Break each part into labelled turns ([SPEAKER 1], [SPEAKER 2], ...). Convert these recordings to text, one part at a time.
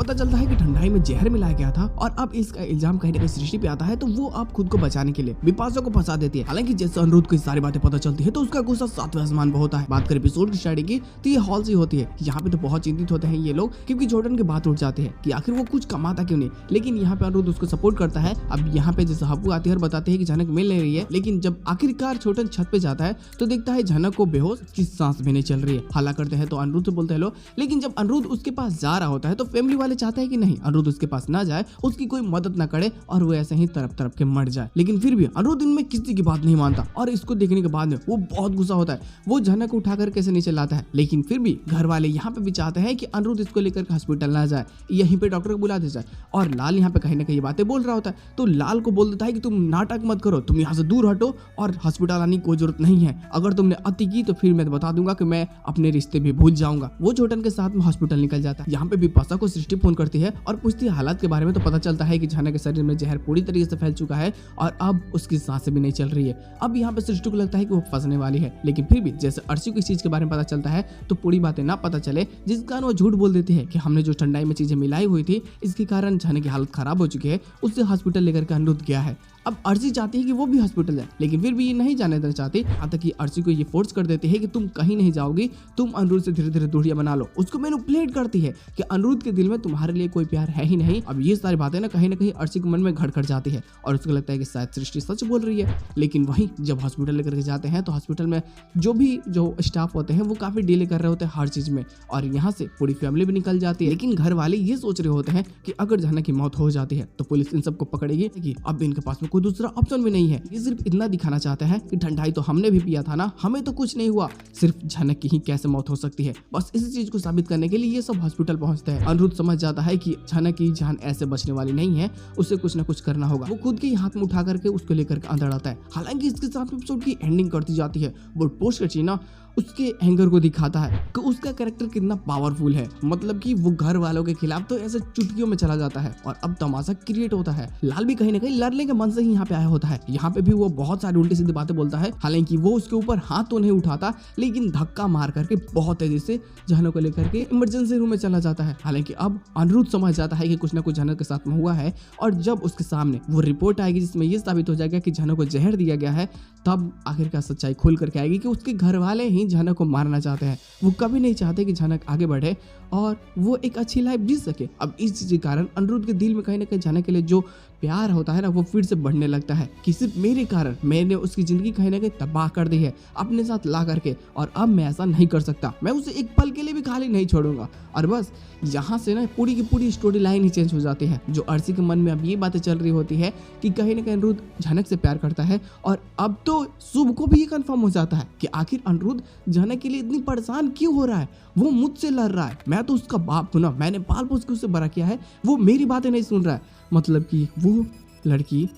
[SPEAKER 1] पता चलता है कि ठंडाई में जहर मिलाया गया था और अब इसका इल्जाम कहीं ना कहीं सृष्टि पे आता है, तो वो अब खुद को बचाने के लिए बिपाशा को फंसा देती है। हालांकि जैसे अनिरुद्ध को सारी बातें पता चलती है तो उसका गुस्सा सातवें आसमान पर होता है। बात करें एपिसोड की स्टार्टिंग की तो ये हॉल से होती है। यहाँ पे तो बहुत चिंतित होते हैं ये लोग, क्योंकि जॉर्डन की बात उठ जाती है कि आखिर वो कुछ कमाता क्यों नहीं, लेकिन यहाँ पे अनिरुद्ध उसको सपोर्ट करता है। अब यहाँ पे जैसे हब्बू आती है और बताते हैं कि झनक मिल नहीं रही है, लेकिन जब आखिरकार छोटन छत पे जाता है तो देखता है झनक को बेहोश की सांस भी नहीं चल रही है। हल्ला करते हैं तो अनिरुद्ध से बोलते हैं लो, लेकिन जब अनिरुद्ध उसके पास जा रहा होता है तो फैमिली वाले चाहते हैं कि नहीं अनिरुद्ध उसके पास ना जाए, उसकी कोई मदद ना करे और वो ऐसे ही तरफ तरफ के मर जाए। लेकिन फिर भी अनिरुद्ध इनमें किसी की बात नहीं मानता और इसको देखने के बाद में वो बहुत गुस्सा होता है। वो झनक को उठाकर कैसे नीचे लाता है, लेकिन फिर भी घर वाले यहाँ पे भी चाहते हैं कि अनिरुद्ध इसको लेकर हॉस्पिटल ना जाए, यहीं पे डॉक्टर को बुला दे जाए। और लाल यहाँ पे कहीं ना कहीं बातें बोल रहा होता है, तो लाल को बोल देता है कि तुम नाटक मत करो, तुम यहाँ से दूर हटो और हॉस्पिटल आने की कोई जरूरत नहीं है। अगर तुमने अति की तो फिर मैं बता दूंगा कि मैं अपने रिश्ते भी भूल जाऊंगा। वो छोटन के साथ में हॉस्पिटल निकल जाता है। यहाँ पे बिपाशा को सृष्टि फोन करती है और पूछती है हालात के बारे में, तो पता चलता है कि झनक के शरीर में जहर पूरी तरीके से फैल चुका है और अब उसकी सांसें भी नहीं चल रही है। अब यहाँ पे सृष्टि को लगता है कि वो फंसने वाली है, लेकिन फिर भी जैसे अर्शी को इस चीज के बारे में पता चलता है तो पूरी बातें ना पता चले, जिस कारण वो झूठ बोल देती है कि हमने जो ठंडाई में चीजें मिलाई हुई थी इसके कारण झनक की हालत खराब हो चुकी है, उससे हॉस्पिटल लेकर के अनिरुद्ध गया है। अब अर्शी चाहती है कि वो भी हॉस्पिटल जाए, लेकिन फिर भी ये नहीं जाने देना चाहती। यहाँ तक कि अर्शी को ये फोर्स कर देती है कि तुम कहीं नहीं जाओगी, तुम अनिरुद्ध से धीरे धीरे दूरियां बना लो। उसको मैनिपुलेट करती है कि अनिरुद्ध के दिल में तुम्हारे लिए कोई प्यार है ही नहीं। अब ये सारी बातें ना कहीं अर्शी के मन में घर कर जाती है और उसको लगता है कि शायद सृष्टि सच बोल रही है। लेकिन वहीं जब हॉस्पिटल लेकर के जाते हैं तो हॉस्पिटल में जो स्टाफ होते हैं वो काफी डिले कर रहे होते हैं हर चीज में, और यहाँ से पूरी फैमिली भी निकल जाती है। लेकिन घर वाले ये सोच रहे होते हैं कि अगर झनक की मौत हो जाती है तो पुलिस इन सबको पकड़ेगी कि अब इनके पास में कोई दूसरा ऑप्शन भी नहीं है। ये सिर्फ इतना दिखाना चाहते हैं कि ठंडाई तो हमने भी पिया था ना, हमें तो कुछ नहीं हुआ, सिर्फ झनक की ही कैसे मौत हो सकती है। बस इसी चीज को साबित करने के लिए ये सब हॉस्पिटल पहुंचते हैं। अनिरुद्ध समझ जाता है कि झनक की जान ऐसे बचने वाली नहीं है, उसे कुछ ना कुछ करना होगा। वो खुद के हाथ में उठा करके उसको लेकर के अंदर आता है। हालांकि इसके साथ एपिसोड की एंडिंग करती जाती है। वो पोस्ट करती ना उसके एंगर को दिखाता है कि उसका कैरेक्टर कितना पावरफुल है, मतलब कि वो घर वालों के खिलाफ तो ऐसे चुटकियों में चला जाता है और अब तमाशा क्रिएट होता है। लाल भी कहीं ना कहीं लड़ने के मन से ही यहाँ पे आया होता है। यहाँ पे भी वो बहुत सारी उल्टी सीधी बातें बोलता है। हालांकि वो उसके ऊपर हाथ तो नहीं उठाता, लेकिन धक्का मार करके बहुत तेजी से झनक को लेकर के इमरजेंसी रूम में चला जाता है। हालांकि अब अनिरुद्ध समझ जाता है कि कुछ ना कुछ झनक के साथ में हुआ है, और जब उसके सामने वो रिपोर्ट आएगी जिसमें ये साबित हो जाएगा कि झनक को जहर दिया गया है, तब आखिरकार सच्चाई खुल करके आएगी कि उसके घर वाले ही झनक को मारना चाहते हैं। वो कभी नहीं चाहते कि झनक आगे बढ़े और वो एक अच्छी लाइफ जी सके। अब इस चीज के कारण अनिरुद्ध के दिल में कहीं ना कहीं झनक के लिए जो प्यार होता है ना, वो फिर से बढ़ने लगता है कि सिर्फ मेरे कारण मैंने उसकी जिंदगी कहीं ना कहीं तबाह कर दी है अपने साथ ला करके, और अब मैं ऐसा नहीं कर सकता, मैं उसे एक पल के लिए भी खाली नहीं छोड़ूंगा। और बस यहाँ से ना पूरी की पूरी स्टोरी लाइन ही चेंज हो जाती है। जो अर्शी के मन में अब ये बातें चल रही होती है कि कहीं ना कहीं अनिरुद्ध झनक से प्यार करता है, और अब तो शुभ को भी ये कंफर्म हो जाता है कि आखिर अनिरुद्ध झनक के लिए इतनी परेशान क्यों हो रहा है। वो मुझसे लड़ रहा है, मैं तो उसका बाप हूं ना, मैंने पाल पोस के उससे बड़ा किया है, वो मेरी बातें नहीं सुन रहा है। मतलब कि वो लड़की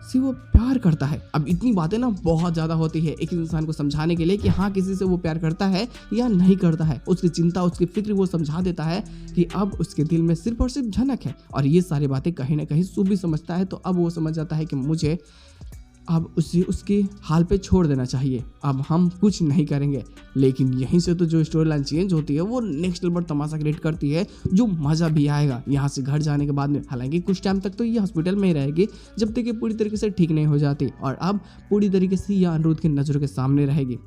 [SPEAKER 1] से वो प्यार करता है। अब इतनी बातें ना बहुत ज्यादा होती है एक इंसान को समझाने के लिए कि हाँ किसी से वो प्यार करता है या नहीं करता है। उसकी चिंता, उसकी फिक्र वो समझा देता है कि अब उसके दिल में सिर्फ और सिर्फ झनक है, और ये सारी बातें कहीं ना कहीं शुभ भी समझता है। तो अब वो समझ जाता है कि मुझे अब उसे उसके हाल पे छोड़ देना चाहिए, अब हम कुछ नहीं करेंगे। लेकिन यहीं से तो जो स्टोरी लाइन चेंज होती है वो नेक्स्ट लेवल पर तमाशा क्रिएट करती है, जो मज़ा भी आएगा यहाँ से घर जाने के बाद में। हालांकि कुछ टाइम तक तो ये हॉस्पिटल में ही रहेगी जब तक ये पूरी तरीके से ठीक नहीं हो जाती, और अब पूरी तरीके से यह अनिरुद्ध की नज़रों के सामने रहेगी।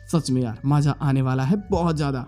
[SPEAKER 1] सच में यार मज़ा आने वाला है बहुत ज़्यादा।